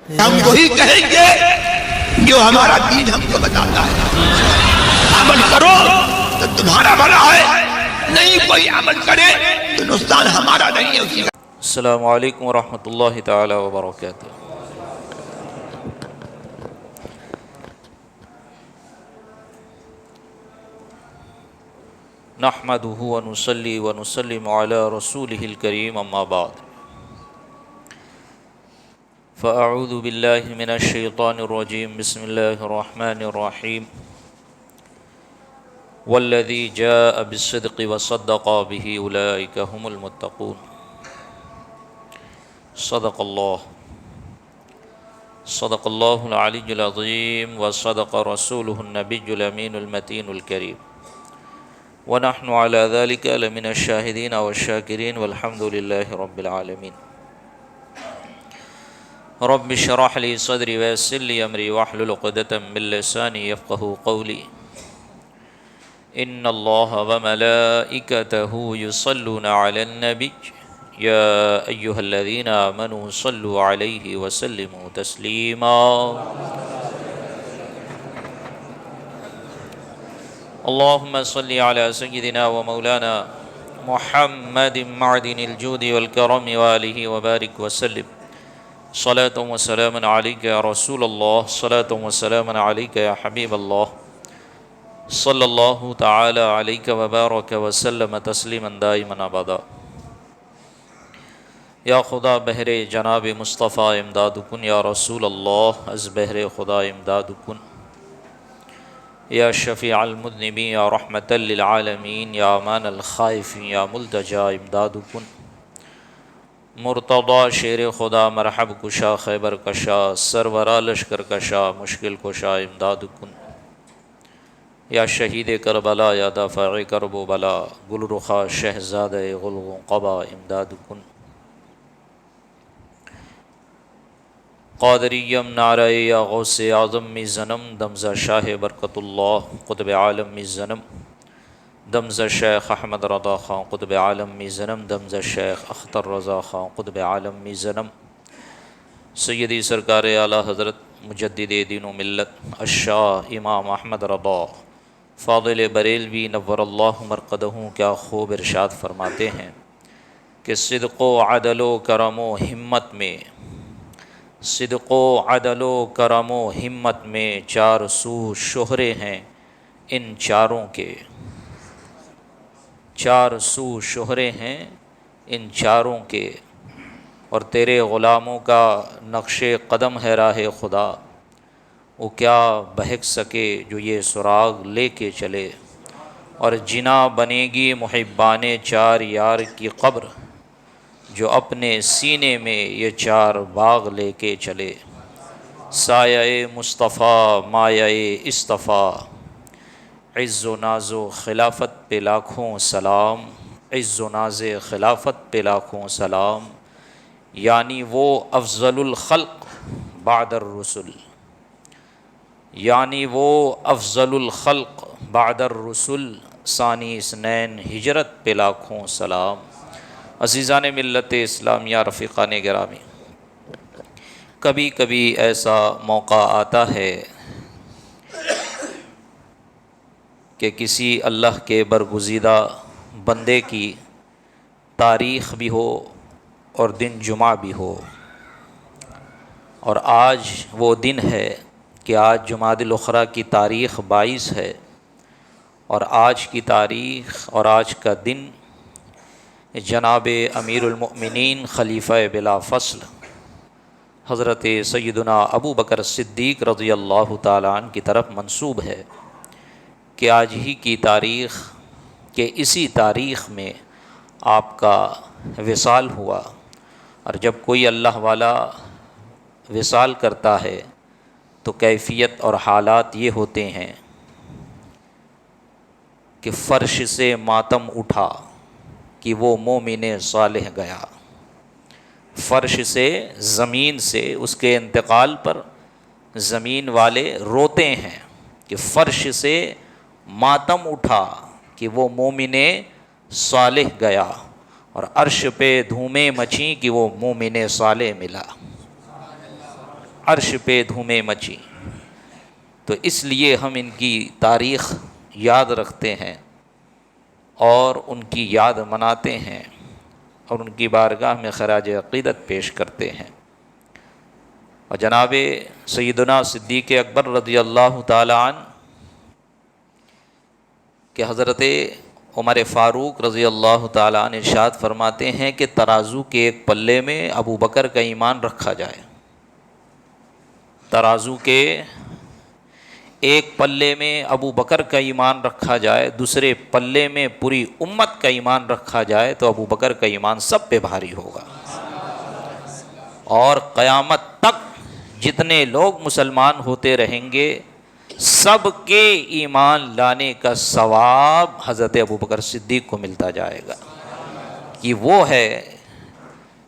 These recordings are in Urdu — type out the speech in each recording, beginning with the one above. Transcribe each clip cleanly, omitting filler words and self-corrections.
ہم وہی کہیں گے جو ہمارا دین ہم کو بتاتا ہے. عمل کرو تو تمہارا بھلا ہے، نہیں کوئی عمل کرے تو نقصان ہمارا نہیں ہے اسی کا. السلام علیکم ورحمۃ اللہ تعالی وبرکاتہ. نحمده ونصلي ونسلم على رسوله الكريم اما بعد. فاعوذ بالله من الشيطان الرجيم. بسم الله الرحمن الرحيم. والذي جاء بالصدق وصدق به اولئك هم المتقون. صدق الله العلي العظيم وصدق رسوله النبي الأمين المتين الكريم ونحن على ذلك لمن الشاهدين والشاكرين والحمد لله رب العالمين. رب اشرح لي صدري ويسر لي أمري واحلل عقدة من لساني يفقهوا قولي. إن الله وملائكته يصلون على النبي يا أيها الذين آمنوا صلوا عليه وسلموا تسليما. اللهم صل على سيدنا ومولانا محمد معدن الجود والكرم وآله وبارك وسلم. صلاة وسلام عليك يا رسول الله، صلاة وسلام عليك يا حبيب الله، صلى الله تعالى عليك وبارك وسلم تسليما دائما أبدا. یا خدا بہر جناب مصطفیٰ امداد کن، یا رسول اللہ از بہر خدا امداد کن. یا شفیع المذنبین یا رحمت للعالمین، یا امان الخائفین یا ملتجا امداد کن. مرتضی شیر خدا مرحب کشا خیبر کشا سرورا لشکر کشا مشکل کشا امداد کن. یا شہید کربلا یا دافع کرب و بلا گل رخا شہزاد غلغ قبا امداد کن. قادریم نعرہ یا غوث اعظم می زنم دمزہ شاہ برکت اللہ قطب عالم می زنم دمزہ شیخ احمد رضا خان قطب عالم می زنم دمزہ شیخ اختر رضا خان قطب عالم می زنم. سیدی سرکار اعلیٰ حضرت مجدد دین و ملت الشاہ امام احمد رضا فاضل بریلوی نور اللہ مرقدہ کیا خوب ارشاد فرماتے ہیں کہ صدق و عدل و کرم و ہمت میں، صدق و عدل و کرم و ہمت میں چار سو شہرے ہیں ان چاروں کے، چار سو شہرے ہیں ان چاروں کے. اور تیرے غلاموں کا نقش قدم ہے راہ خدا، وہ کیا بہک سکے جو یہ سراغ لے کے چلے. اور جنا بنے گی محبان چار یار کی قبر، جو اپنے سینے میں یہ چار باغ لے کے چلے. سایہ مصطفیٰ مایہ اصطفیٰ، عز و ناز و خلافت پہ لاکھوں سلام، عز و ناز خلافت پہ لاکھوں سلام. یعنی وہ افضل الخلق بعد الرسل، یعنی وہ افضل الخلق بعد الرسل، ثانی اثنین ہجرت پہ لاکھوں سلام. عزیزان ملت اسلامیہ، رفیقان گرامی، کبھی کبھی ایسا موقع آتا ہے کہ کسی اللہ کے برگزیدہ بندے کی تاریخ بھی ہو اور دن جمعہ بھی ہو. اور آج وہ دن ہے کہ آج جمادی الاخری کی تاریخ 22 ہے، اور آج کی تاریخ اور آج کا دن جناب امیر المؤمنین خلیفہ بلا فصل حضرت سیدنا ابو بکر صدیق رضی اللہ تعالیٰ عنہ کی طرف منسوب ہے کہ آج ہی کی تاریخ کہ اسی تاریخ میں آپ کا وصال ہوا. اور جب کوئی اللہ والا وصال کرتا ہے تو کیفیت اور حالات یہ ہوتے ہیں کہ فرش سے ماتم اٹھا کہ وہ مومن صالح گیا. فرش سے، زمین سے اس کے انتقال پر زمین والے روتے ہیں کہ فرش سے ماتم اٹھا کہ وہ مومن صالح گیا، اور عرش پہ دھومیں مچیں کہ وہ مومن صالح ملا. عرش پہ دھومیں مچی۔ تو اس لیے ہم ان کی تاریخ یاد رکھتے ہیں اور ان کی یاد مناتے ہیں اور ان کی بارگاہ میں خراج عقیدت پیش کرتے ہیں۔ اور جناب سیدنا صدیق اکبر رضی اللہ تعالی عنہ کہ حضرت عمر فاروق رضی اللہ تعالیٰ عنہ ارشاد فرماتے ہیں کہ ترازو کے ایک پلے میں ابو بکر کا ایمان رکھا جائے، ترازو کے ایک پلے میں ابو بکر کا ایمان رکھا جائے، دوسرے پلے میں پوری امت کا ایمان رکھا جائے تو ابو بکر کا ایمان سب پہ بھاری ہوگا، اور قیامت تک جتنے لوگ مسلمان ہوتے رہیں گے سب کے ایمان لانے کا ثواب حضرت ابو بکر صدیق کو ملتا جائے گا۔ یہ وہ ہے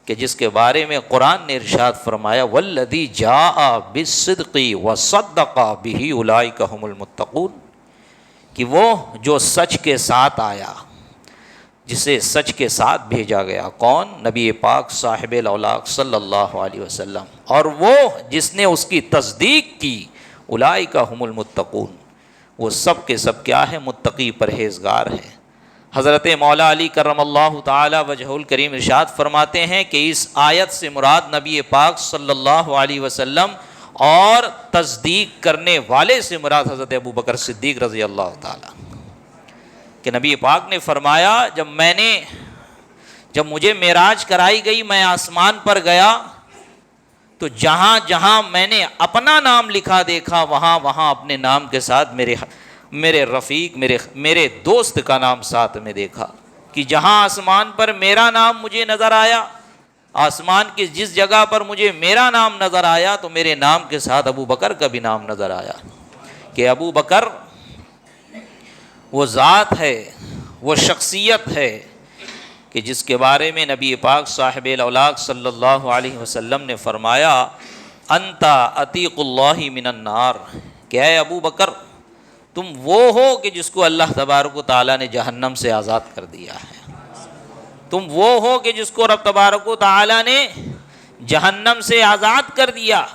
کہ جس کے بارے میں قرآن نے ارشاد فرمایا والذی جاء بالصدق وصدق بہ اولئک ھم المتقون، کہ وہ جو سچ کے ساتھ آیا، جسے سچ کے ساتھ بھیجا گیا، کون؟ نبی پاک صاحب الاولاق صلی اللہ علیہ وسلم، اور وہ جس نے اس کی تصدیق کی، اولئک ھم المتقون، وہ سب کے سب کیا ہے؟ متقی پرہیزگار ہیں۔ حضرت مولا علی کرم اللہ تعالی وجہہ الکریم ارشاد فرماتے ہیں کہ اس آیت سے مراد نبی پاک صلی اللہ علیہ وسلم اور تصدیق کرنے والے سے مراد حضرت ابو بکر صدیق رضی اللہ تعالی، کہ نبی پاک نے فرمایا جب مجھے معراج کرائی گئی، میں آسمان پر گیا تو جہاں جہاں میں نے اپنا نام لکھا دیکھا وہاں وہاں اپنے نام کے ساتھ میرے رفیق میرے دوست کا نام ساتھ میں دیکھا، کہ جہاں آسمان پر میرا نام مجھے نظر آیا، آسمان کی جس جگہ پر مجھے میرا نام نظر آیا تو میرے نام کے ساتھ ابو بکر کا بھی نام نظر آیا، کہ ابو بکر وہ ذات ہے، وہ شخصیت ہے کہ جس کے بارے میں نبی پاک صاحب الاولاق صلی اللہ علیہ وسلم نے فرمایا انت عتیق اللہ من النار، کہ اے ابو بکر تم وہ ہو کہ جس کو اللہ تبارک و تعالیٰ نے جہنم سے آزاد کر دیا ہے، تم وہ ہو کہ جس کو رب تبارک و تعالیٰ نے جہنم سے آزاد کر دیا۔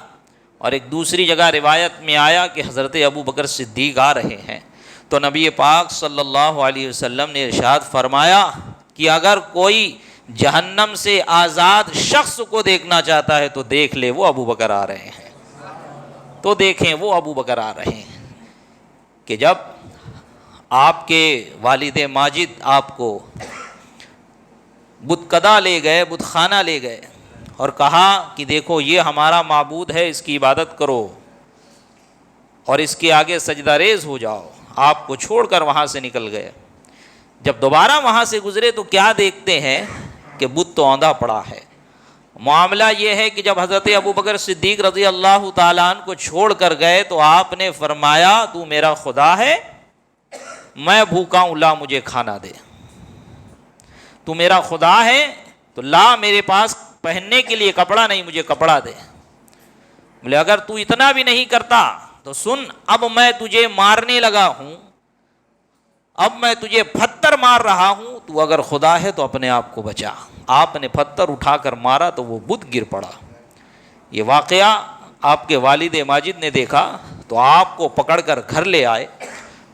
اور ایک دوسری جگہ روایت میں آیا کہ حضرت ابو بکر صدیق آ رہے ہیں تو نبی پاک صلی اللہ علیہ وسلم نے ارشاد فرمایا کہ اگر کوئی جہنم سے آزاد شخص کو دیکھنا چاہتا ہے تو دیکھ لے، وہ ابو بکر آ رہے ہیں، تو دیکھیں وہ ابو بکر آ رہے ہیں۔ کہ جب آپ کے والد ماجد آپ کو بتکدہ لے گئے، بت خانہ لے گئے اور کہا کہ دیکھو یہ ہمارا معبود ہے، اس کی عبادت کرو اور اس کے آگے سجدہ ریز ہو جاؤ، آپ کو چھوڑ کر وہاں سے نکل گئے۔ جب دوبارہ وہاں سے گزرے تو کیا دیکھتے ہیں کہ بت تو اوندھا پڑا ہے۔ معاملہ یہ ہے کہ جب حضرت ابو بکر صدیق رضی اللہ تعالیٰ عنہ کو چھوڑ کر گئے تو آپ نے فرمایا تو میرا خدا ہے، میں بھوکا ہوں، لا مجھے کھانا دے، تو میرا خدا ہے تو لا میرے پاس پہننے کے لیے کپڑا نہیں، مجھے کپڑا دے۔ بولے اگر تو اتنا بھی نہیں کرتا تو سن، اب میں تجھے مارنے لگا ہوں، اب میں تجھے پتھر مار رہا ہوں، تو اگر خدا ہے تو اپنے آپ کو بچا۔ آپ نے پتھر اٹھا کر مارا تو وہ بت گر پڑا۔ یہ واقعہ آپ کے والد ماجد نے دیکھا تو آپ کو پکڑ کر گھر لے آئے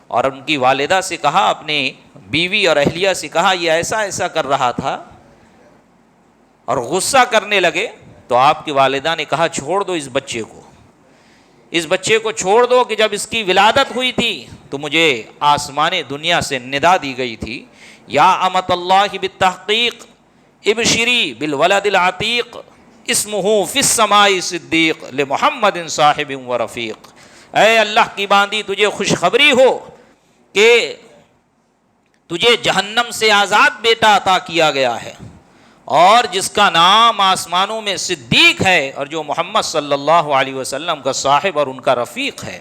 اور ان کی والدہ سے کہا، اپنی بیوی اور اہلیہ سے کہا یہ ایسا ایسا کر رہا تھا، اور غصہ کرنے لگے تو آپ کی والدہ نے کہا چھوڑ دو اس بچے کو چھوڑ دو، کہ جب اس کی ولادت ہوئی تھی تو مجھے آسمان دنیا سے ندا دی گئی تھی یا امت اللہ بالتحقیق ابشری بالولد العتیق اسمہ فی السماء صدیق لمحمد صاحب و رفیق۔ اے اللہ کی باندی تجھے خوشخبری ہو کہ تجھے جہنم سے آزاد بیٹا عطا کیا گیا ہے، اور جس کا نام آسمانوں میں صدیق ہے، اور جو محمد صلی اللہ علیہ وسلم کا صاحب اور ان کا رفیق ہے۔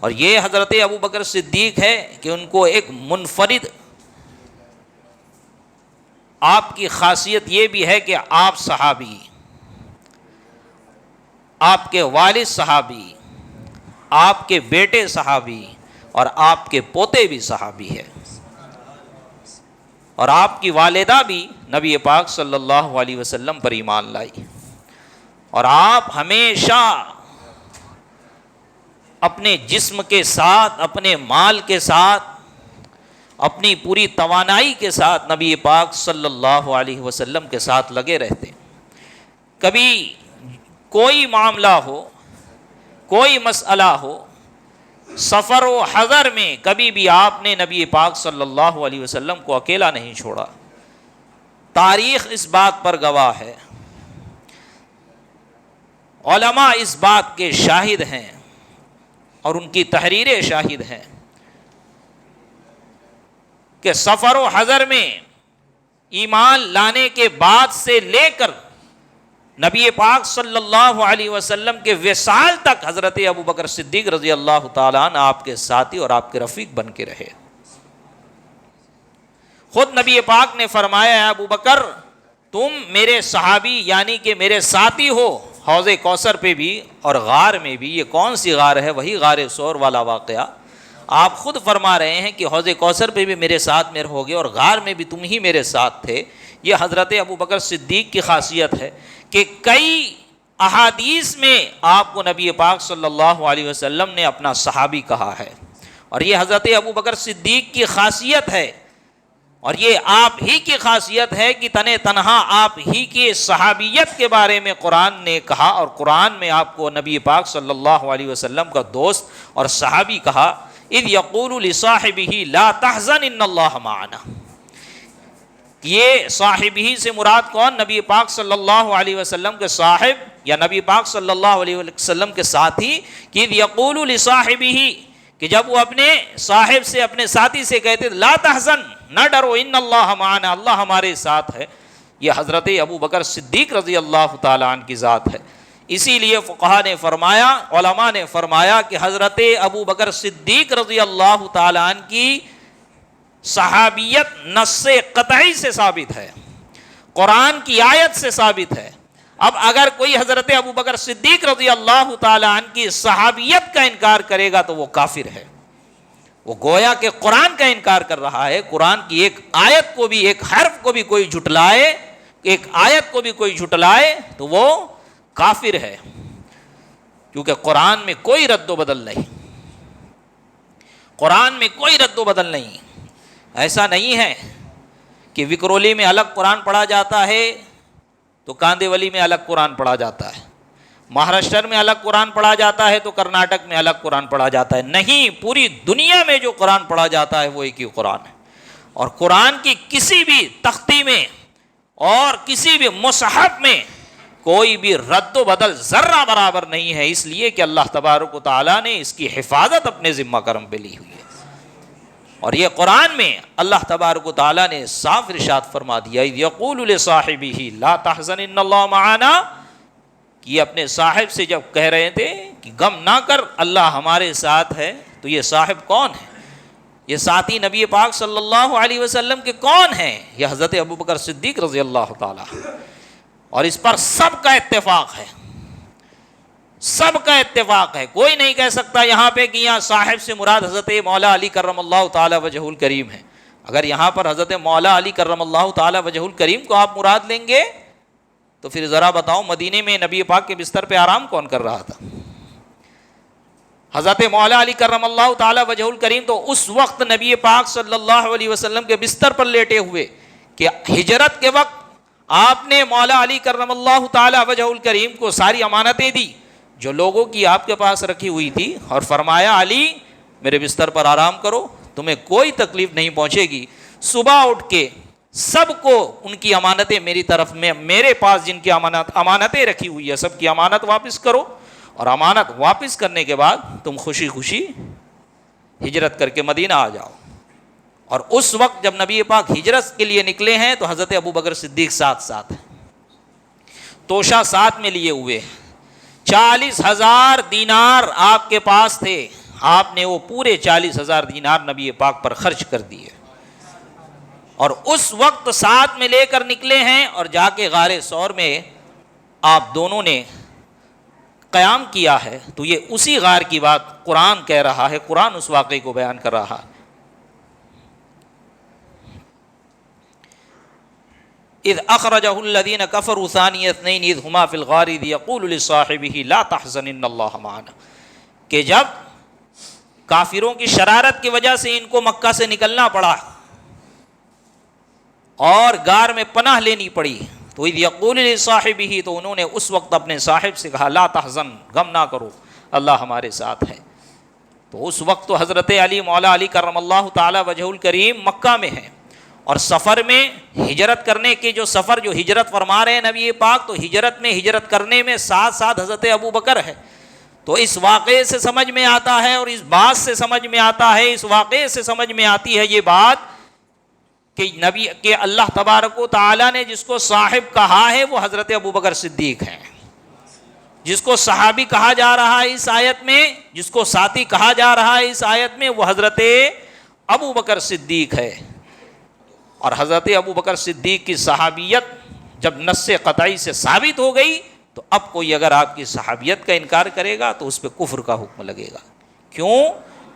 اور یہ حضرت ابو بکر صدیق ہے کہ ان کو ایک منفرد آپ کی خاصیت یہ بھی ہے کہ آپ صحابی، آپ کے والد صحابی، آپ کے بیٹے صحابی، اور آپ کے پوتے بھی صحابی ہے، اور آپ کی والدہ بھی نبی پاک صلی اللہ علیہ وسلم پر ایمان لائی۔ اور آپ ہمیشہ اپنے جسم کے ساتھ، اپنے مال کے ساتھ، اپنی پوری توانائی کے ساتھ نبی پاک صلی اللہ علیہ وسلم کے ساتھ لگے رہتے. کبھی کوئی معاملہ ہو، کوئی مسئلہ ہو، سفر و حضر میں کبھی بھی آپ نے نبی پاک صلی اللہ علیہ وسلم کو اکیلا نہیں چھوڑا. تاریخ اس بات پر گواہ ہے، علماء اس بات کے شاہد ہیں اور ان کی تحریریں شاہد ہیں کہ سفر و حضر میں ایمان لانے کے بعد سے لے کر نبی پاک صلی اللہ علیہ وسلم کے وصال تک حضرت ابوبکر صدیق رضی اللہ تعالیٰ عنہ آپ کے ساتھی اور آپ کے رفیق بن کے رہے. خود نبی پاک نے فرمایا ہے ابوبکر تم میرے صحابی یعنی کہ میرے ساتھی ہو حوض کوثر پہ بھی اور غار میں بھی. یہ کون سی غار ہے؟ وہی غار ثور والا واقعہ. آپ خود فرما رہے ہیں کہ حوض کوثر پہ بھی میرے ساتھ میں رہو گے اور غار میں بھی تم ہی میرے ساتھ تھے. یہ حضرت ابوبکر صدیق کی خاصیت ہے کہ کئی احادیث میں آپ کو نبی پاک صلی اللہ علیہ وسلم نے اپنا صحابی کہا ہے، اور یہ حضرت ابوبکر صدیق کی خاصیت ہے اور یہ آپ ہی کی خاصیت ہے کہ تنہا آپ ہی کی صحابیت کے بارے میں قرآن نے کہا، اور قرآن میں آپ کو نبی پاک صلی اللہ علیہ وسلم کا دوست اور صحابی کہا. اذ یقول لصاحبہ لا تحزن ان اللہ معنا. یہ صاحب ہی سے مراد کون؟ نبی پاک صلی اللہ علیہ وسلم کے صاحب یا نبی پاک صلی اللہ علیہ وسلم کے ساتھی. کہ یقول لصاحبہ، کہ جب وہ اپنے صاحب سے، اپنے ساتھی سے کہتے لا تحزن، نہ ڈرو، ان اللہ معنا، اللہ ہمارے ساتھ ہے. یہ حضرت ابوبکر صدیق رضی اللہ تعالیٰ عنہ کی ذات ہے. اسی لیے فقہا نے فرمایا، علماء نے فرمایا کہ حضرت ابوبکر صدیق رضی اللہ تعالیٰ عنہ کی صحابیت نص قطعی سے ثابت ہے، قرآن کی آیت سے ثابت ہے. اب اگر کوئی حضرت ابوبکر صدیق رضی اللہ تعالیٰ عنہ کی صحابیت کا انکار کرے گا تو وہ کافر ہے. وہ گویا کہ قرآن کا انکار کر رہا ہے. قرآن کی ایک آیت کو بھی، ایک حرف کو بھی کوئی جھٹلائے، ایک آیت کو بھی کوئی جھٹلائے تو وہ کافر ہے، کیونکہ قرآن میں کوئی رد و بدل نہیں. قرآن میں کوئی رد و بدل نہیں. ایسا نہیں ہے کہ وکرولی میں الگ قرآن پڑھا جاتا ہے تو کاندے ولی میں الگ قرآن پڑھا جاتا ہے، مہاراشٹر میں الگ قرآن پڑھا جاتا ہے تو کرناٹک میں الگ قرآن پڑھا جاتا ہے. نہیں، پوری دنیا میں جو قرآن پڑھا جاتا ہے وہ ایک ہی قرآن ہے. اور قرآن کی کسی بھی تختی میں اور کسی بھی مصحف میں کوئی بھی رد و بدل ذرہ برابر نہیں ہے، اس لیے کہ اللہ تبارک و تعالیٰ نے اس کی حفاظت اپنے ذمہ کرم پہ لی ہوئی ہے. اور یہ قرآن میں اللہ تبارک و تعالیٰ نے صاف ارشاد فرما دیا یقول لصاحبہ لا تحزن ان اللہ معنا. یہ اپنے صاحب سے جب کہہ رہے تھے کہ غم نہ کر، اللہ ہمارے ساتھ ہے، تو یہ صاحب کون ہے؟ یہ ساتھی نبی پاک صلی اللہ علیہ وسلم کے کون ہیں؟ یہ حضرت ابوبکر صدیق رضی اللہ تعالیٰ. اور اس پر سب کا اتفاق ہے، سب کا اتفاق ہے. کوئی نہیں کہہ سکتا یہاں پہ کہ یہاں صاحب سے مراد حضرت مولا علی کرم اللہ تعالی وجہ الکریم ہے. اگر یہاں پر حضرت مولا علی کرم اللہ تعالی وجہ الکریم کو آپ مراد لیں گے تو پھر ذرا بتاؤ مدینے میں نبی پاک کے بستر پہ آرام کون کر رہا تھا؟ حضرت مولا علی کرم اللہ تعالی وجہ الکریم تو اس وقت نبی پاک صلی اللہ علیہ وسلم کے بستر پر لیٹے ہوئے کہ ہجرت کے وقت آپ نے مولا علی کرم اللہ تعالی وجہ الکریم کو ساری امانتیں دی جو لوگوں کی آپ کے پاس رکھی ہوئی تھی، اور فرمایا علی میرے بستر پر آرام کرو، تمہیں کوئی تکلیف نہیں پہنچے گی. صبح اٹھ کے سب کو ان کی امانتیں میری طرف میں، میرے پاس جن کی امانتیں رکھی ہوئی ہے سب کی امانت واپس کرو، اور امانت واپس کرنے کے بعد تم خوشی خوشی ہجرت کر کے مدینہ آ جاؤ. اور اس وقت جب نبی پاک ہجرت کے لیے نکلے ہیں تو حضرت ابوبکر صدیق ساتھ ہیں، توشہ ساتھ میں لیے ہوئے. 40,000 دینار آپ کے پاس تھے، آپ نے وہ پورے 40,000 دینار نبی پاک پر خرچ کر دیے، اور اس وقت ساتھ میں لے کر نکلے ہیں اور جا کے غار ثور میں آپ دونوں نے قیام کیا ہے. تو یہ اسی غار کی بات قرآن کہہ رہا ہے، قرآن اس واقعے کو بیان کر رہا ہے. اذ اخرجہ الذین کفروا ثانی اثنین اذ ہما فی الغار اذ یقول لصاحبہ لا تحزن ان اللہ معنا، کہ جب کافروں کی شرارت کی وجہ سے ان کو مکہ سے نکلنا پڑا اور غار میں پناہ لینی پڑی، تو اذ یقول لصاحبہ، تو انہوں نے اس وقت اپنے صاحب سے کہا لا تحزن، غم نہ کرو، اللہ ہمارے ساتھ ہے۔ تو اس وقت تو حضرت علی مولا علی کرم اللہ تعالی وجہ الکریم مکہ میں ہے، اور سفر میں ہجرت کرنے کے جو سفر جو ہجرت فرما رہے ہیں نبی پاک، تو ہجرت کرنے میں ساتھ ساتھ حضرت ابو بکر ہے۔ تو اس واقعے سے سمجھ میں آتا ہے، اور اس بات سے سمجھ میں آتا ہے، اس واقعے سے سمجھ میں آتی ہے یہ بات کہ نبی کہ اللہ تبارک و تعالیٰ نے جس کو صاحب کہا ہے وہ حضرت ابو بکر صدیق ہیں، جس کو صحابی کہا جا رہا ہے اس آیت میں، جس کو ساتھی کہا جا رہا ہے اس آیت میں، وہ حضرت ابو بکر صدیق ہے۔ اور حضرت ابو بکر صدیق کی صحابیت جب نص قطعی سے ثابت ہو گئی، تو اب کوئی اگر آپ کی صحابیت کا انکار کرے گا تو اس پہ کفر کا حکم لگے گا۔ کیوں؟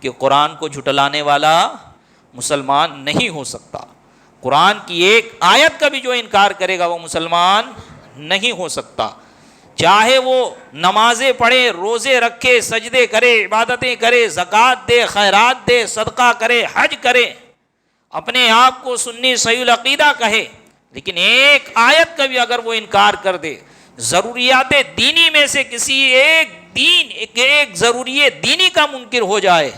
کہ قرآن کو جھٹلانے والا مسلمان نہیں ہو سکتا، قرآن کی ایک آیت کا بھی جو انکار کرے گا وہ مسلمان نہیں ہو سکتا، چاہے وہ نمازیں پڑھے، روزے رکھے، سجدے کرے، عبادتیں کرے، زکوٰۃ دے، خیرات دے، صدقہ کرے، حج کرے، اپنے آپ کو سنی صحیح العقیدہ کہے، لیکن ایک آیت کا بھی اگر وہ انکار کر دے، ضروریات دینی میں سے کسی ایک ضروری دینی کا منکر ہو جائے،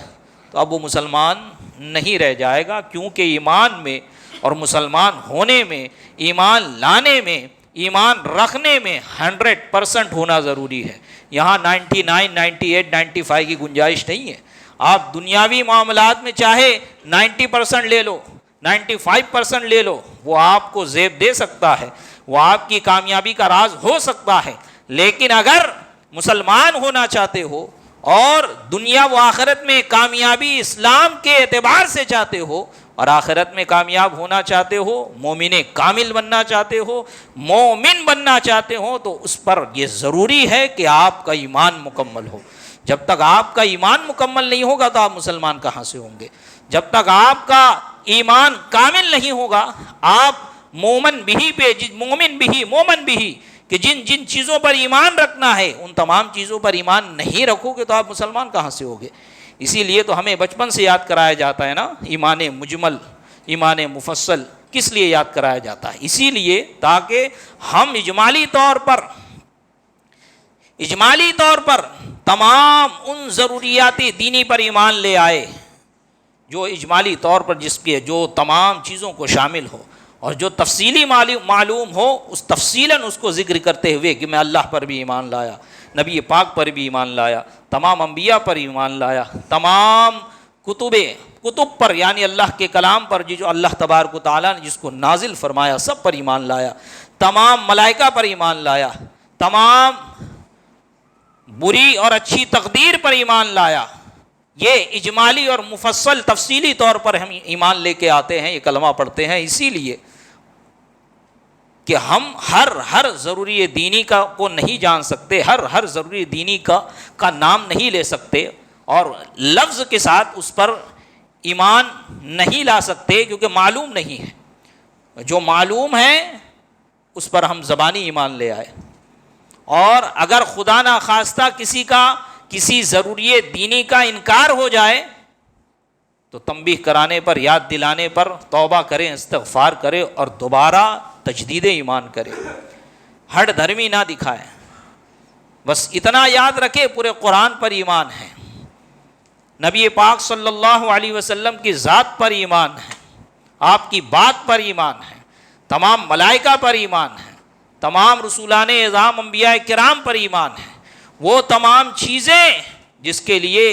تو اب وہ مسلمان نہیں رہ جائے گا، کیونکہ ایمان میں اور مسلمان ہونے میں، ایمان لانے میں، ایمان رکھنے میں 100% ہونا ضروری ہے۔ یہاں 99، 98، 95 کی گنجائش نہیں ہے۔ آپ دنیاوی معاملات میں چاہے 90% لے لو، 95% لے لو، وہ آپ کو زیب دے سکتا ہے، وہ آپ کی کامیابی کا راز ہو سکتا ہے، لیکن اگر مسلمان ہونا چاہتے ہو اور دنیا و آخرت میں کامیابی اسلام کے اعتبار سے چاہتے ہو، اور آخرت میں کامیاب ہونا چاہتے ہو، مومن کامل بننا چاہتے ہو، مومن بننا چاہتے ہو، تو اس پر یہ ضروری ہے کہ آپ کا ایمان مکمل ہو۔ جب تک آپ کا ایمان مکمل نہیں ہوگا تو آپ مسلمان کہاں سے ہوں گے؟ جب تک آپ کا ایمان کامل نہیں ہوگا، آپ مومن بھی کہ جن چیزوں پر ایمان رکھنا ہے ان تمام چیزوں پر ایمان نہیں رکھو گے تو آپ مسلمان کہاں سے ہوگے؟ اسی لیے تو ہمیں بچپن سے یاد کرایا جاتا ہے نا، ایمان مجمل، ایمان مفصل کس لیے یاد کرایا جاتا ہے؟ اسی لیے تاکہ ہم اجمالی طور پر تمام ان ضروریات دینی پر ایمان لے آئے جو اجمالی طور پر جو تمام چیزوں کو شامل ہو، اور جو تفصیلی معلوم ہو اس تفصیلاً اس کو ذکر کرتے ہوئے کہ میں اللہ پر بھی ایمان لایا، نبی پاک پر بھی ایمان لایا، تمام انبیاء پر ایمان لایا، تمام کتب پر یعنی اللہ کے کلام پر جو اللہ تبارک و تعالیٰ نے جس کو نازل فرمایا سب پر ایمان لایا، تمام ملائکہ پر ایمان لایا، تمام بری اور اچھی تقدیر پر ایمان لایا۔ یہ اجمالی اور مفصل تفصیلی طور پر ہم ایمان لے کے آتے ہیں، یہ کلمہ پڑھتے ہیں، اسی لیے کہ ہم ہر ضروری دینی کو نہیں جان سکتے، ہر ضروری دینی کا نام نہیں لے سکتے، اور لفظ کے ساتھ اس پر ایمان نہیں لا سکتے کیونکہ معلوم نہیں ہے۔ جو معلوم ہے اس پر ہم زبانی ایمان لے آئے، اور اگر خدا نخواستہ کسی ضروری دینی کا انکار ہو جائے تو تنبیہ کرانے پر، یاد دلانے پر توبہ کریں، استغفار کرے اور دوبارہ تجدید ایمان کرے، ہٹ دھرمی نہ دکھائے، بس اتنا یاد رکھے پورے قرآن پر ایمان ہے، نبی پاک صلی اللہ علیہ وسلم کی ذات پر ایمان ہے، آپ کی بات پر ایمان ہے، تمام ملائکہ پر ایمان ہے، تمام رسولان اعظام انبیاء کرام پر ایمان ہے۔ وہ تمام چیزیں جس کے لیے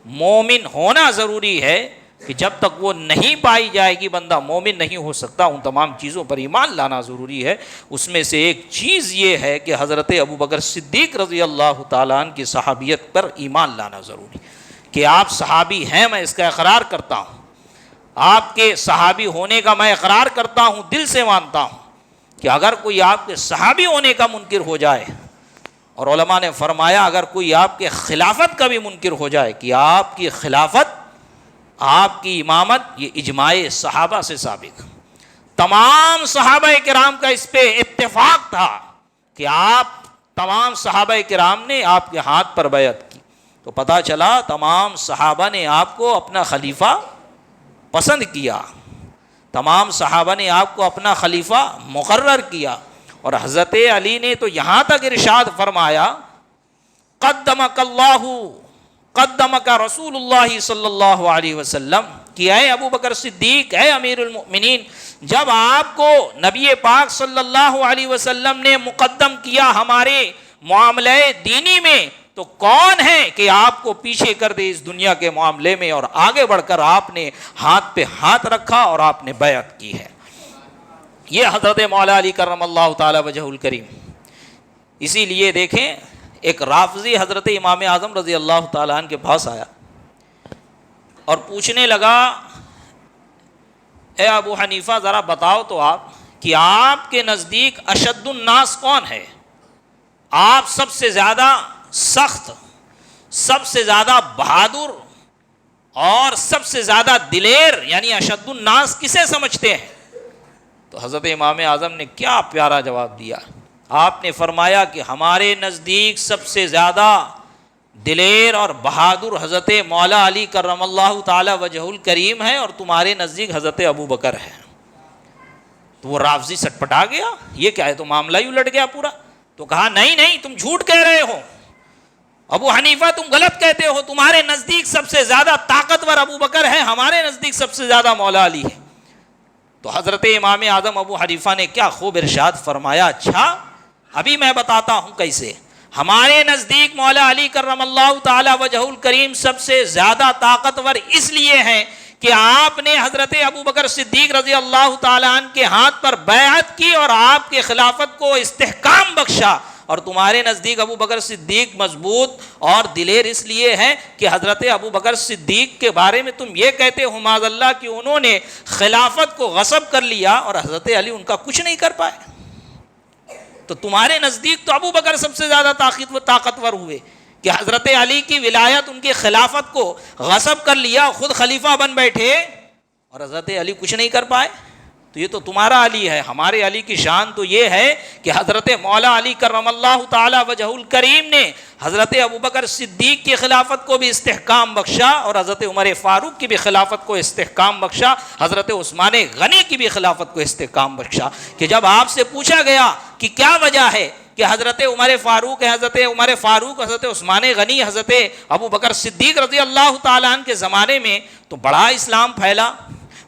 مومن ہونا ضروری ہے کہ جب تک وہ نہیں پائی جائے گی بندہ مومن نہیں ہو سکتا، ان تمام چیزوں پر ایمان لانا ضروری ہے۔ اس میں سے ایک چیز یہ ہے کہ حضرت ابوبکر صدیق رضی اللہ تعالیٰ عنہ کی صحابیت پر ایمان لانا ضروری کہ آپ صحابی ہیں، میں اس کا اقرار کرتا ہوں، آپ کے صحابی ہونے کا میں اقرار کرتا ہوں، دل سے مانتا ہوں کہ اگر کوئی آپ کے صحابی ہونے کا منکر ہو جائے، اور علماء نے فرمایا اگر کوئی آپ کے خلافت کا بھی منکر ہو جائے کہ آپ کی خلافت، آپ کی امامت، یہ اجماع صحابہ سے ثابت، تمام صحابہ کرام کا اس پہ اتفاق تھا کہ آپ تمام صحابہ کرام نے آپ کے ہاتھ پر بیعت کی. تو پتہ چلا تمام صحابہ نے آپ کو اپنا خلیفہ پسند کیا, تمام صحابہ نے آپ کو اپنا خلیفہ مقرر کیا. اور حضرت علی نے تو یہاں تک ارشاد فرمایا قدمک اللہ قدمک رسول اللہ صلی اللہ علیہ وسلم کہ اے ابو بکر صدیق, اے امیر المؤمنین, جب آپ کو نبی پاک صلی اللہ علیہ وسلم نے مقدم کیا ہمارے معاملے دینی میں, تو کون ہے کہ آپ کو پیچھے کر دے اس دنیا کے معاملے میں, اور آگے بڑھ کر آپ نے ہاتھ پہ ہاتھ رکھا اور آپ نے بیعت کی ہے. یہ حضرت مولا علی کرم اللہ تعالی وجہ الکریم. اسی لیے دیکھیں ایک رافضی حضرت امام اعظم رضی اللہ تعالیٰ عنہ کے پاس آیا اور پوچھنے لگا اے ابو حنیفہ ذرا بتاؤ تو آپ کہ آپ کے نزدیک اشد الناس کون ہے, آپ سب سے زیادہ سخت, سب سے زیادہ بہادر اور سب سے زیادہ دلیر یعنی اشد الناس کسے سمجھتے ہیں؟ تو حضرت امام اعظم نے کیا پیارا جواب دیا. آپ نے فرمایا کہ ہمارے نزدیک سب سے زیادہ دلیر اور بہادر حضرت مولا علی کرم اللہ تعالی وجہ الکریم ہے, اور تمہارے نزدیک حضرت ابو بکر ہے. تو وہ رافضی سٹپٹا گیا, یہ کیا ہے, تو معاملہ ہی الٹ گیا پورا. تو کہا نہیں نہیں, تم جھوٹ کہہ رہے ہو, ابو حنیفہ تم غلط کہتے ہو, تمہارے نزدیک سب سے زیادہ طاقتور ابو بکر ہے, ہمارے نزدیک سب سے زیادہ مولا علی ہے. تو حضرت امام اعظم ابو حنیفہ نے کیا خوب ارشاد فرمایا, اچھا ابھی میں بتاتا ہوں کیسے. ہمارے نزدیک مولا علی کرم اللہ تعالی وجہ الکریم سب سے زیادہ طاقتور اس لیے ہیں کہ آپ نے حضرت ابو بکر صدیق رضی اللہ تعالیٰ عنہ کے ہاتھ پر بیعت کی اور آپ کے خلافت کو استحکام بخشا. اور تمہارے نزدیک ابو بکر صدیق مضبوط اور دلیر اس لیے ہیں کہ حضرت ابو بکر صدیق کے بارے میں تم یہ کہتے ہو معاذ اللہ کہ انہوں نے خلافت کو غصب کر لیا اور حضرت علی ان کا کچھ نہیں کر پائے. تو تمہارے نزدیک تو ابو بکر سب سے زیادہ طاقتور ہوئے کہ حضرت علی کی ولایت ان کی خلافت کو غصب کر لیا, خود خلیفہ بن بیٹھے اور حضرت علی کچھ نہیں کر پائے. تو یہ تو تمہارا علی ہے. ہمارے علی کی شان تو یہ ہے کہ حضرت مولا علی کرم اللہ تعالی وجہ الکریم نے حضرت ابو بکر صدیق کی خلافت کو بھی استحکام بخشا اور حضرت عمر فاروق کی بھی خلافت کو استحکام بخشا, حضرت عثمان غنی کی بھی خلافت کو استحکام بخشا. کہ جب آپ سے پوچھا گیا کہ کیا وجہ ہے کہ حضرت عمر فاروق حضرت عثمان غنی, حضرت ابو بکر صدیق رضی اللہ تعالیٰ عنہ کے زمانے میں تو بڑا اسلام پھیلا,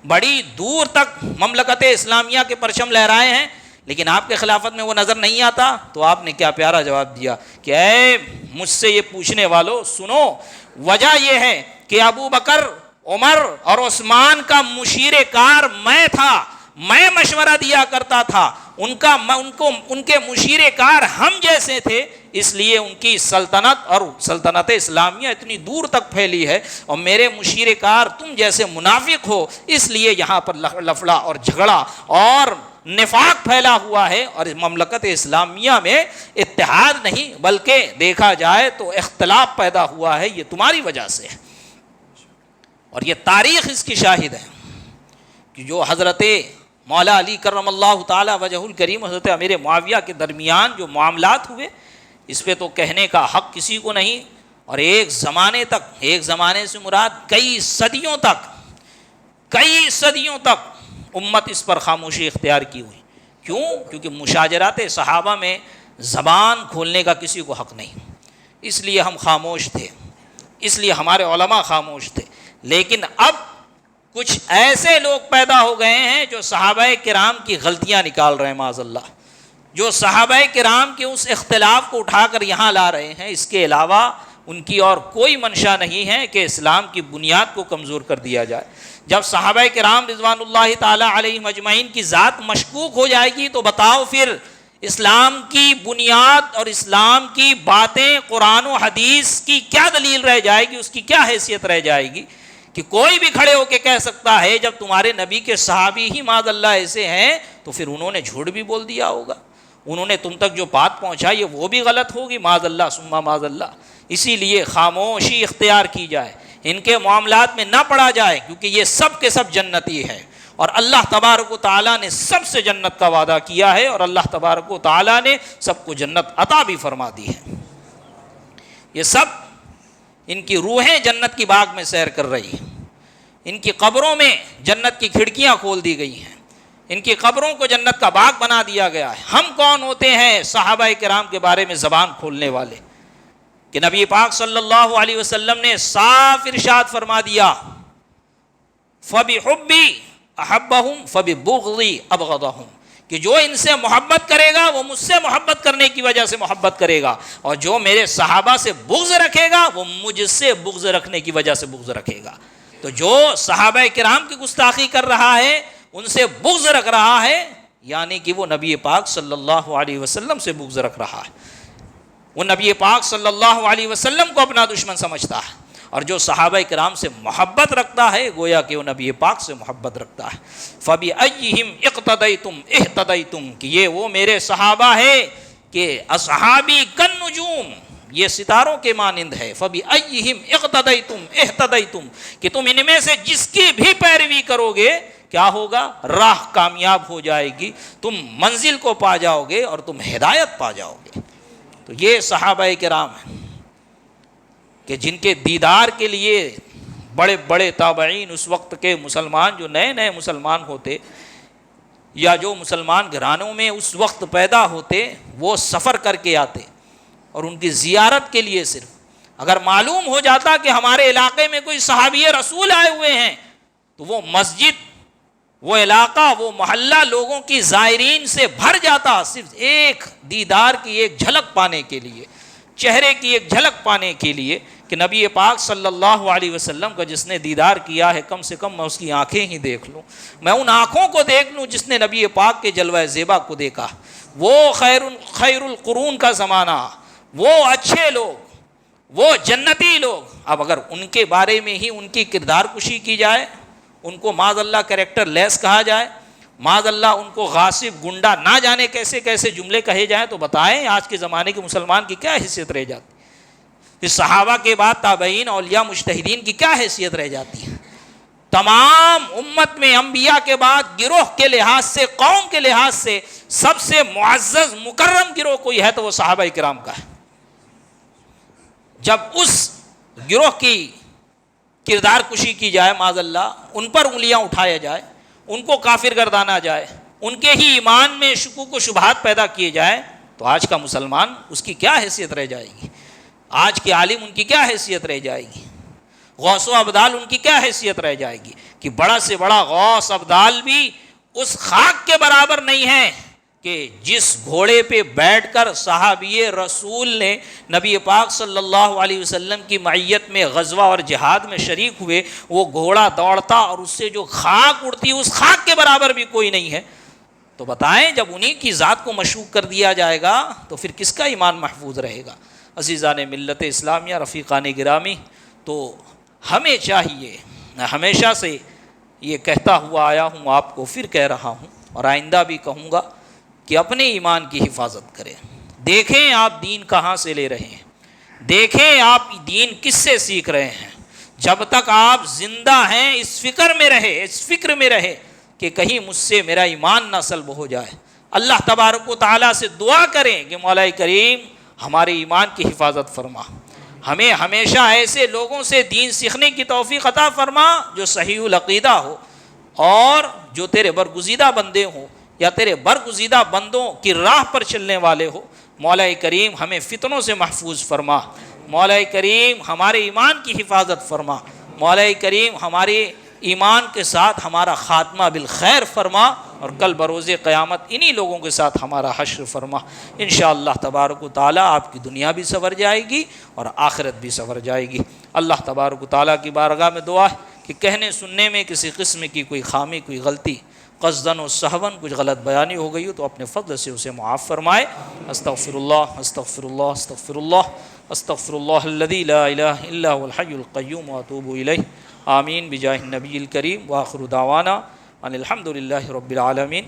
بڑی دور تک مملکت اسلامیہ کے پرچم لہرائے ہیں, لیکن آپ کے خلافت میں وہ نظر نہیں آتا. تو آپ نے کیا پیارا جواب دیا کہ اے مجھ سے یہ پوچھنے والو سنو, وجہ یہ ہے کہ ابو بکر, عمر اور عثمان کا مشیر کار میں تھا, میں مشورہ دیا کرتا تھا, ان کے مشیر کار ہم جیسے تھے, اس لیے ان کی سلطنت اور سلطنت اسلامیہ اتنی دور تک پھیلی ہے, اور میرے مشیر کار تم جیسے منافق ہو, اس لیے یہاں پر لفڑا اور جھگڑا اور نفاق پھیلا ہوا ہے, اور مملکت اسلامیہ میں اتحاد نہیں بلکہ دیکھا جائے تو اختلاف پیدا ہوا ہے, یہ تمہاری وجہ سے ہے. اور یہ تاریخ اس کی شاہد ہے کہ جو حضرت مولا علی کرم اللہ تعالی وجہ الکریم حضرت امیر معاویہ کے درمیان جو معاملات ہوئے, اس پہ تو کہنے کا حق کسی کو نہیں. اور ایک زمانے سے مراد کئی صدیوں تک امت اس پر خاموشی اختیار کی ہوئی. کیوں؟ کیونکہ مشاجرات صحابہ میں زبان کھولنے کا کسی کو حق نہیں, اس لیے ہم خاموش تھے, اس لیے ہمارے علماء خاموش تھے. لیکن اب کچھ ایسے لوگ پیدا ہو گئے ہیں جو صحابہ کرام کی غلطیاں نکال رہے ہیں معاذ اللہ, جو صحابہ کرام کے اس اختلاف کو اٹھا کر یہاں لا رہے ہیں. اس کے علاوہ ان کی اور کوئی منشا نہیں ہے کہ اسلام کی بنیاد کو کمزور کر دیا جائے. جب صحابہ کرام رضوان اللہ تعالی علیہم اجمعین کی ذات مشکوک ہو جائے گی تو بتاؤ پھر اسلام کی بنیاد اور اسلام کی باتیں قرآن و حدیث کی کیا دلیل رہ جائے گی, اس کی کیا حیثیت رہ جائے گی؟ کہ کوئی بھی کھڑے ہو کے کہہ سکتا ہے جب تمہارے نبی کے صحابی ہی معاذ اللہ ایسے ہیں تو پھر انہوں نے جھوٹ بھی بول دیا ہوگا, انہوں نے تم تک جو بات پہنچائی ہے وہ بھی غلط ہوگی معاذ اللہ ثم معاذ اللہ. اسی لیے خاموشی اختیار کی جائے, ان کے معاملات میں نہ پڑا جائے, کیونکہ یہ سب کے سب جنتی ہیں. اور اللہ تبارک و تعالیٰ نے سب سے جنت کا وعدہ کیا ہے، اور اللہ تبارک و تعالیٰ نے سب کو جنت عطا بھی فرما دی ہے۔ یہ سب ان کی روحیں جنت کی باغ میں سیر کر رہی ہیں، ان کی قبروں میں جنت کی کھڑکیاں کھول دی گئی ہیں، ان کی قبروں کو جنت کا باغ بنا دیا گیا ہے۔ ہم کون ہوتے ہیں صحابہ کرام کے بارے میں زبان کھولنے والے؟ کہ نبی پاک صلی اللہ علیہ وسلم نے صاف ارشاد فرما دیا، فَبِحُبِّي أَحَبَّهُمْ فَبِبُغْضِي أَبْغَضَهُمْ، کہ جو ان سے محبت کرے گا وہ مجھ سے محبت کرنے کی وجہ سے محبت کرے گا، اور جو میرے صحابہ سے بغض رکھے گا وہ مجھ سے بغض رکھنے کی وجہ سے بغض رکھے گا۔ تو جو صحابہ کرام کی گستاخی کر رہا ہے، ان سے بغض رکھ رہا ہے، یعنی کہ وہ نبی پاک صلی اللہ علیہ وسلم سے بغض رکھ رہا ہے، وہ نبی پاک صلی اللہ علیہ وسلم کو اپنا دشمن سمجھتا ہے۔ اور جو صحابہ کرام سے محبت رکھتا ہے گویا کہ وہ نبی پاک سے محبت رکھتا ہے۔ فَبِأَيِّهِمْ اِقْتَدَيْتُمْ اِهْتَدَيْتُمْ، کہ یہ وہ میرے صحابہ ہے کہ اصحابی کالنجوم، یہ ستاروں کے مانند ہے۔ فَبِأَيِّهِمْ اِقْتَدَيْتُمْ اِهْتَدَيْتُمْ، کہ تم ان میں سے جس کی بھی پیروی کرو گے کیا ہوگا؟ راہ کامیاب ہو جائے گی، تم منزل کو پا جاؤ گے اور تم ہدایت پا جاؤ گے۔ تو یہ صحابہ کرام ہیں کہ جن کے دیدار کے لیے بڑے بڑے تابعین، اس وقت کے مسلمان جو نئے نئے مسلمان ہوتے یا جو مسلمان گھرانوں میں اس وقت پیدا ہوتے، وہ سفر کر کے آتے، اور ان کی زیارت کے لیے صرف اگر معلوم ہو جاتا کہ ہمارے علاقے میں کوئی صحابی رسول آئے ہوئے ہیں تو وہ مسجد، وہ علاقہ، وہ محلہ لوگوں کی زائرین سے بھر جاتا، صرف ایک دیدار کی ایک جھلک پانے کے لیے، چہرے کی ایک جھلک پانے کے لیے کہ نبی پاک صلی اللہ علیہ وسلم کا جس نے دیدار کیا ہے کم سے کم میں اس کی آنکھیں ہی دیکھ لوں، میں ان آنکھوں کو دیکھ لوں جس نے نبی پاک کے جلوہ زیبا کو دیکھا۔ وہ خیر القرون کا زمانہ، وہ اچھے لوگ، وہ جنتی لوگ، اب اگر ان کے بارے میں ہی ان کی کردار کشی کی جائے، ان کو معاذ اللہ کریکٹر لیس کہا جائے، معاذ اللہ ان کو غاصب، گنڈا، نہ جانے کیسے کیسے جملے کہے جائیں، تو بتائیں آج کے زمانے کے مسلمان کی کیا حیثیت رہ جاتی؟ اس صحابہ کے بعد تابعین، اولیاء، مجتہدین کی کیا حیثیت رہ جاتی ہے؟ تمام امت میں انبیاء کے بعد گروہ کے لحاظ سے، قوم کے لحاظ سے سب سے معزز مکرم گروہ کوئی ہے تو وہ صحابہ کرام کا ہے۔ جب اس گروہ کی کردار کشی کی جائے، معاذ اللہ ان پر انگلیاں اٹھایا جائے، ان کو کافر گردانا جائے، ان کے ہی ایمان میں شکوک و شبہات پیدا کیے جائیں، تو آج کا مسلمان اس کی کیا حیثیت رہ جائے گی؟ آج کے عالم ان کی کیا حیثیت رہ جائے گی؟ غوث و ابدال ان کی کیا حیثیت رہ جائے گی؟ کہ بڑا سے بڑا غوث ابدال بھی اس خاک کے برابر نہیں ہے کہ جس گھوڑے پہ بیٹھ کر صحابی رسول نے نبی پاک صلی اللہ علیہ وسلم کی معیت میں غزوہ اور جہاد میں شریک ہوئے، وہ گھوڑا دوڑتا اور اس سے جو خاک اڑتی اس خاک کے برابر بھی کوئی نہیں ہے۔ تو بتائیں جب انہی کی ذات کو مشکوک کر دیا جائے گا تو پھر کس کا ایمان محفوظ رہے گا؟ عزیزان ملت اسلامیہ، رفیقان گرامی، تو ہمیں چاہیے، میں ہمیشہ سے یہ کہتا ہوا آیا ہوں، آپ کو پھر کہہ رہا ہوں اور آئندہ بھی کہوں گا کہ اپنے ایمان کی حفاظت کریں۔ دیکھیں آپ دین کہاں سے لے رہے ہیں، دیکھیں آپ دین کس سے سیکھ رہے ہیں۔ جب تک آپ زندہ ہیں اس فکر میں رہے کہ کہیں مجھ سے میرا ایمان نہ سلب ہو جائے۔ اللہ تبارک و تعالیٰ سے دعا کریں کہ مولا کریم ہمارے ایمان کی حفاظت فرما، ہمیں ہمیشہ ایسے لوگوں سے دین سیکھنے کی توفیق عطا فرما جو صحیح العقیدہ ہو اور جو تیرے برگزیدہ بندے ہوں یا تیرے برگزیدہ بندوں کی راہ پر چلنے والے ہو۔ مولا کریم ہمیں فتنوں سے محفوظ فرما، مولا کریم ہمارے ایمان کی حفاظت فرما، مولا کریم ہمارے ایمان کے ساتھ ہمارا خاتمہ بالخیر فرما، اور کل بروز قیامت انہی لوگوں کے ساتھ ہمارا حشر فرما۔ انشاءاللہ تبارک و تعالیٰ آپ کی دنیا بھی سنور جائے گی اور آخرت بھی سنور جائے گی۔ اللہ تبارک و تعالیٰ کی بارگاہ میں دعا ہے کہ کہنے سننے میں کسی قسم کی کوئی خامی، کوئی غلطی، قصداً و سہواً کچھ غلط بیانی ہو گئی ہو تو اپنے فضل سے اسے معاف فرمائے۔ استغفر اللہ استغفر اللہ استغفر اللہ استغفر اللہ الذی لا الہ الا هو الحی القیوم واتوب الیہ۔ آمین بجاہ النبی الکریم، وآخر دعوانا ان الحمد للہ رب العالمین۔